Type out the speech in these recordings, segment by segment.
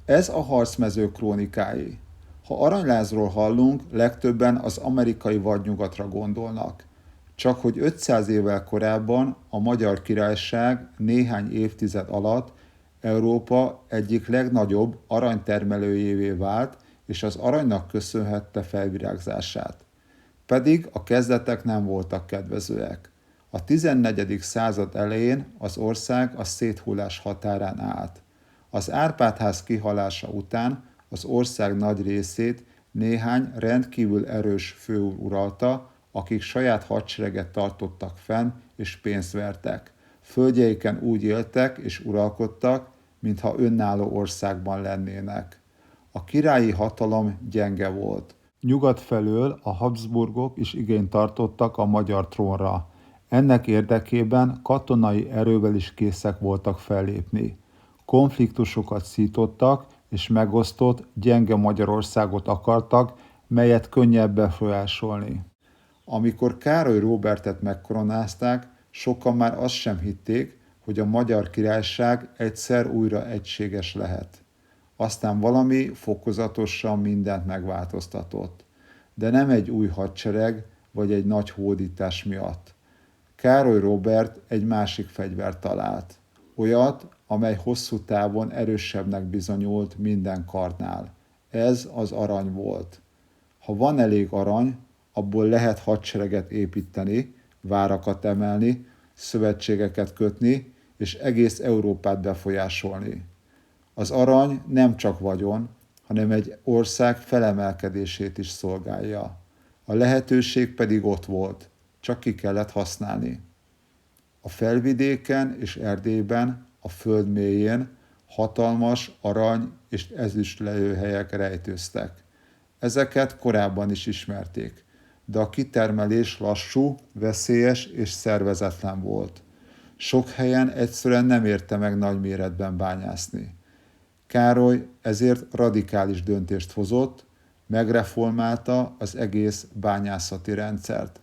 Ez a harcmező krónikái. Ha aranylázról hallunk, legtöbben az amerikai vadnyugatra gondolnak. Csak hogy 500 évvel korábban a Magyar Királyság néhány évtized alatt Európa egyik legnagyobb aranytermelőjévé vált, és az aranynak köszönhette felvirágzását. Pedig a kezdetek nem voltak kedvezőek. A 14. század elején az ország a széthullás határán állt. Az Árpád-ház kihalása után az ország nagy részét néhány rendkívül erős főúr uralta, akik saját hadsereget tartottak fenn és pénzt vertek. Földjeiken úgy éltek és uralkodtak, mintha önálló országban lennének. A királyi hatalom gyenge volt. Nyugat felől a Habsburgok is igényt tartottak a magyar trónra. Ennek érdekében katonai erővel is készek voltak fellépni. Konfliktusokat szítottak, és megosztott, gyenge Magyarországot akartak, melyet könnyebb befolyásolni. Amikor Károly Róbertet megkoronázták, sokan már azt sem hitték, hogy a Magyar Királyság egyszer újra egységes lehet. Aztán valami fokozatosan mindent megváltoztatott. De nem egy új hadsereg vagy egy nagy hódítás miatt. Károly Róbert egy másik fegyvert talált. Olyat, amely hosszú távon erősebbnek bizonyult minden kardnál. Ez az arany volt. Ha van elég arany, abból lehet hadsereget építeni, várakat emelni, szövetségeket kötni, és egész Európát befolyásolni. Az arany nem csak vagyon, hanem egy ország felemelkedését is szolgálja. A lehetőség pedig ott volt, csak ki kellett használni. A felvidéken és Erdélyben, a föld mélyén hatalmas arany és ezüst lelőhelyek rejtőztek. Ezeket korábban is ismerték, de a kitermelés lassú, veszélyes és szervezetlen volt. Sok helyen egyszerűen nem érte meg nagy méretben bányászni. Károly ezért radikális döntést hozott, megreformálta az egész bányászati rendszert.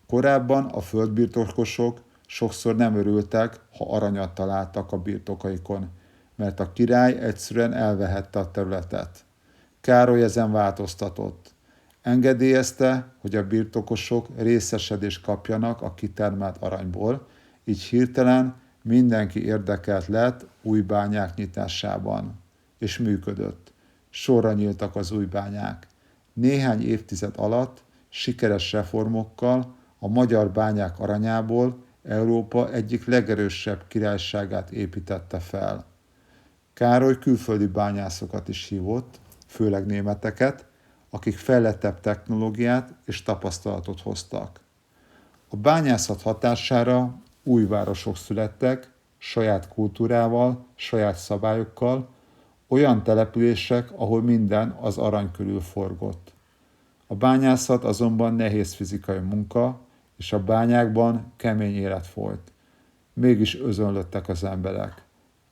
Korábban a földbirtokosok sokszor nem örültek, ha aranyat találtak a birtokaikon, mert a király egyszerűen elvehette a területet. Károly ezen változtatott. Engedélyezte, hogy a birtokosok részesedést kapjanak a kitermelt aranyból, így hirtelen mindenki érdekelt lett új bányák nyitásában. És működött. Sorra nyíltak az új bányák. Néhány évtized alatt sikeres reformokkal a magyar bányák aranyából Európa egyik legerősebb királyságát építette fel. Károly külföldi bányászokat is hívott, főleg németeket, akik fejlettebb technológiát és tapasztalatot hoztak. A bányászat hatására új városok születtek, saját kultúrával, saját szabályokkal, olyan települések, ahol minden az arany körül forgott. A bányászat azonban nehéz fizikai munka, és a bányákban kemény élet folyt. Mégis özönlöttek az emberek,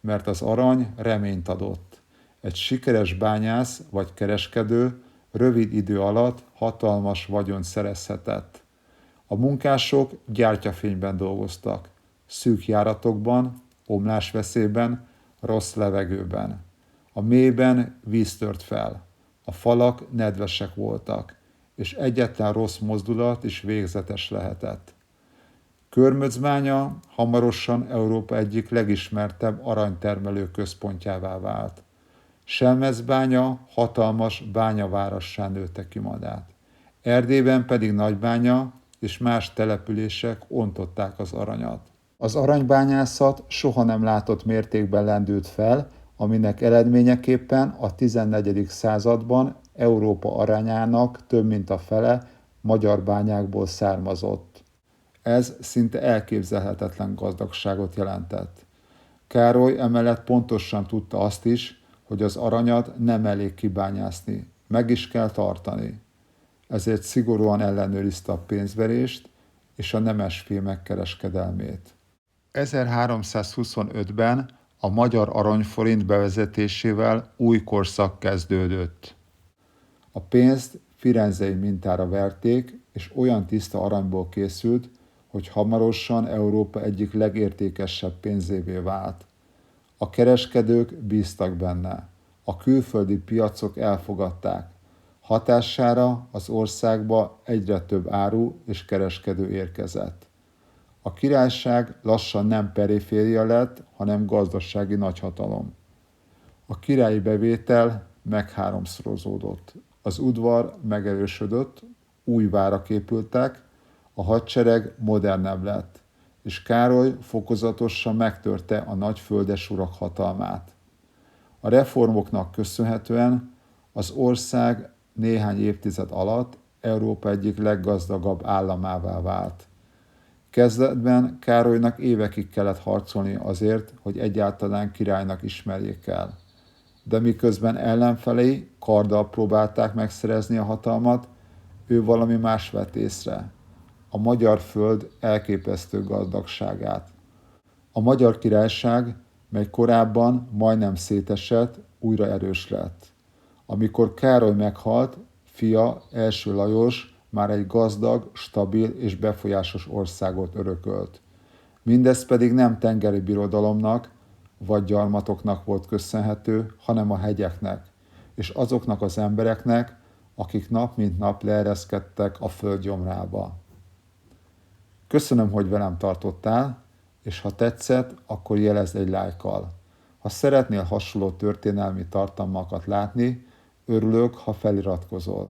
mert az arany reményt adott. Egy sikeres bányász vagy kereskedő rövid idő alatt hatalmas vagyont szerezhetett. A munkások gyártyafényben dolgoztak, szűk járatokban, omlásveszélyben, rossz levegőben. A mélyben víz tört fel, a falak nedvesek voltak, és egyetlen rossz mozdulat is végzetes lehetett. Körmöcbánya hamarosan Európa egyik legismertebb aranytermelő központjává vált. Selmecbánya hatalmas bányavárossá nőtte ki magát. Erdélyben pedig Nagybánya és más települések ontották az aranyat. Az aranybányászat soha nem látott mértékben lendült fel, aminek eredményeképpen a 14. században Európa aranyának több mint a fele magyar bányákból származott. Ez szinte elképzelhetetlen gazdagságot jelentett. Károly emellett pontosan tudta azt is, hogy az aranyat nem elég kibányászni, meg is kell tartani. Ezért szigorúan ellenőrizte a pénzverést és a nemesfémek kereskedelmét. 1325-ben a magyar aranyforint bevezetésével új korszak kezdődött. A pénzt firenzei mintára verték, és olyan tiszta aranyból készült, hogy hamarosan Európa egyik legértékesebb pénzévé vált. A kereskedők bíztak benne. a külföldi piacok elfogadták. Hatására az országba egyre több áru és kereskedő érkezett. A királyság lassan nem periféria lett, hanem gazdasági nagyhatalom. A királyi bevétel megháromszorozódott. Az udvar megerősödött, új várak épültek, a hadsereg modernebb lett, és Károly fokozatosan megtörte a nagy földesurak hatalmát. A reformoknak köszönhetően az ország néhány évtized alatt Európa egyik leggazdagabb államává vált. Kezdetben Károlynak évekig kellett harcolni azért, hogy egyáltalán királynak ismerjék el. De miközben ellenfelei karddal próbálták megszerezni a hatalmat, ő valami más vett észre: a magyar föld elképesztő gazdagságát. A Magyar Királyság, mely korábban majdnem szétesett, újra erős lett. Amikor Károly meghalt, fia első Lajos már egy gazdag, stabil és befolyásos országot örökölt. Mindez pedig nem tengeri birodalomnak vagy gyarmatoknak volt köszönhető, hanem a hegyeknek, és azoknak az embereknek, akik nap mint nap leereszkedtek a föld gyomrába. Köszönöm, hogy velem tartottál, és ha tetszett, akkor jelezd egy lájkkal. Ha szeretnél hasonló történelmi tartalmakat látni, örülök, ha feliratkozol.